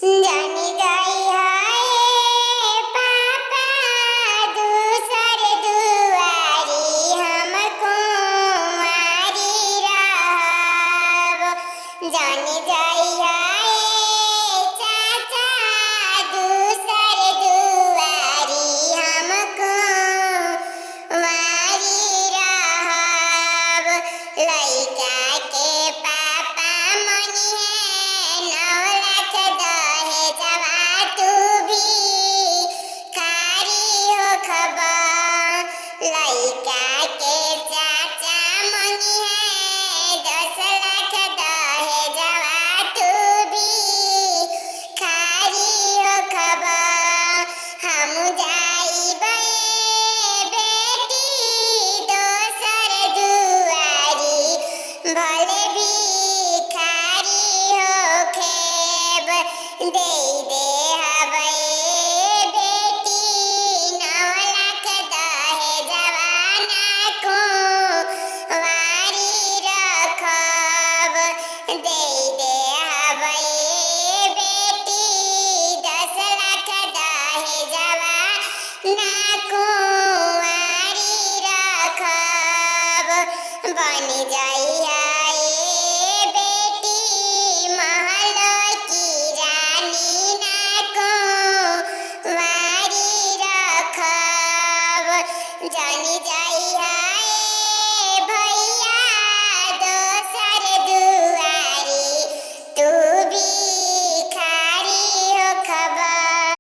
जानी जाई हाय पापा दूसर दुआरी हम कुंवारी रहब। जानी जाई हाय चाचा दूसर दुआरी हम कुंवारी रहब। लइका के पापा मनी है 9 लाख दहेजवा तू भी खारी हो खबर। लइका के चाचा मनी है 10 लाख दहेजवा तू भी खारी हो खबर। हम जाइबे बेटी दोसर दुआरी भले भिखारी होखेब। दे हबै बेटी 9 लाख दहेजवा ना कुंवारी रखब। दे हबै बेटी 10 लाख दहेजवा ना कुंवारी रखब। बन जाई हाय बेटी महल की रानी ना कुंवारी रखब। जानी जाई हाय